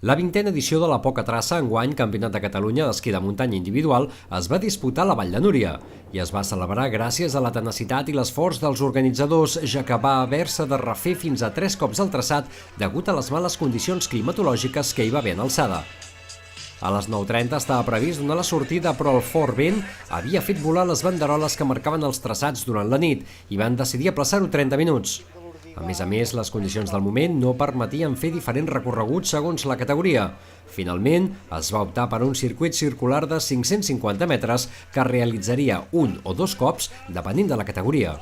La 20a edició de la Poca Traça, enguany Campionat de Catalunya d'esquí de muntanya individual, es va disputar a la Vall de Núria i es va celebrar gràcies a la tenacitat i l'esforç dels organitzadors, ja que va haver-se de refer fins a 3 cops el traçat degut a les males condicions climatològiques que hi va haver en alçada. A les 9:30 estava previst donar la sortida, però el fort vent havia fet volar les banderoles que marcaven els traçats durant la nit i van decidir aplaçar-ho 30 minuts. A més, les condicions del moment no permetien fer diferents recorreguts segons la categoria. Finalment, es va optar per un circuit circular de 550 metres que realitzaria un o dos cops, depenent de la categoria.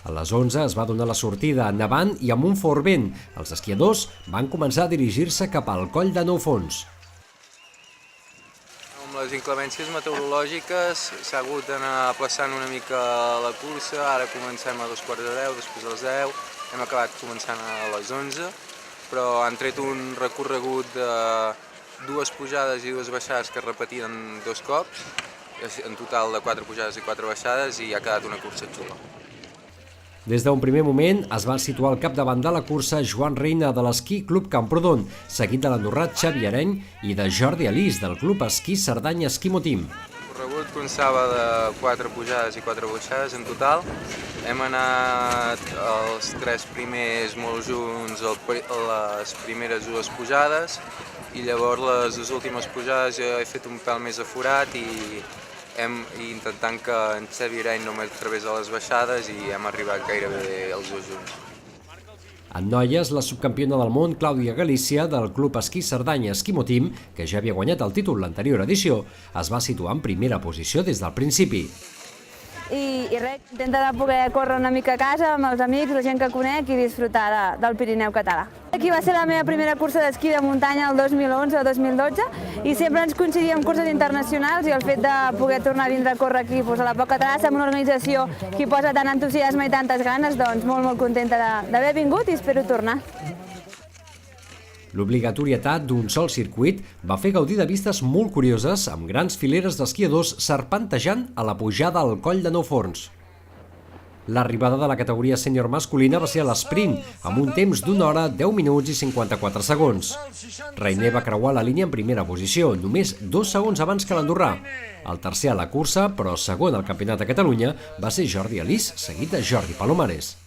A les 11 es va donar la sortida nevant i amb un fort vent. Els esquiadors van començar a dirigir-se cap al coll de Nou Fons. Amb les inclemències meteorològiques s'ha hagut d'anar aplaçant una mica la cursa. Ara comencem a 9:45, després a les 10. Hem acabat començant a les 11, però han tret un recorregut de 2 pujades i 2 baixades que es repetien 2 cops, en total de 4 pujades i 4 baixades, i ha quedat una cursa xula. Des d'un primer moment es va situar al capdavant de la cursa Joan Reina de l'Esquí Club Camprodon, seguit de l'andorrat Xavi Areny i de Jordi Alís del Club Esquí Cerdanya Esquimo Team. El recorregut constava de 4 pujades i 4 baixades en total. Hem anat els 3 primers molt junts, les primeres 2 pujades, i llavors les 2 últimes pujades jo he fet un pèl més aforat i intentant que en Xavi Areny no m'através a les baixades, i hem arribat gairebé els 2 junts. En noies, la subcampiona del món, Clàudia Galícia, del Club Esquí Cerdanya Esquimo Team, que ja havia guanyat el títol l'anterior edició, es va situar en primera posició des del principi. I res, contenta de poder córrer una mica a casa amb els amics, la gent que conec, i disfrutar del Pirineu català. Aquí va ser la meva primera cursa d'esquí de muntanya el 2011 o 2012 i sempre ens coincidia amb curses internacionals, i el fet de poder tornar a vindre a córrer aquí a la Poca Traça, amb una organització que hi posa tant entusiasme i tantes ganes, doncs molt contenta d'haver vingut i espero tornar. L'obligatorietat d'un sol circuit va fer gaudir de vistes molt curioses amb grans fileres d'esquiadors serpentejant a la pujada al coll de Nou Forns. L'arribada de la categoria sènior masculina va ser a l'esprint, amb un temps d'1 hora, 10 minuts i 54 segons. Reiner va creuar la línia en primera posició, només 2 segons abans que l'andorrà. El tercer a la cursa, però segon al Campionat de Catalunya, va ser Jordi Alís, seguit de Jordi Palomares.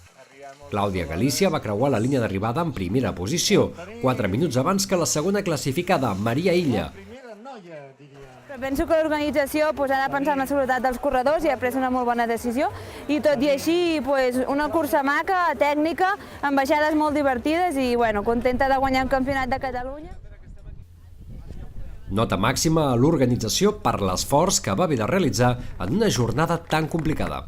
Clàudia Galícia va creuar la línia d'arribada en primera posició, 4 minuts abans que la segona classificada, Maria Illa. Però penso que l'organització ha de pensar en la seguretat dels corredors i ha pres una molt bona decisió, i tot i així una cursa maca, tècnica, amb baixades molt divertides i contenta de guanyar un Campionat de Catalunya. Nota màxima a l'organització per l'esforç que va haver de realitzar en una jornada tan complicada.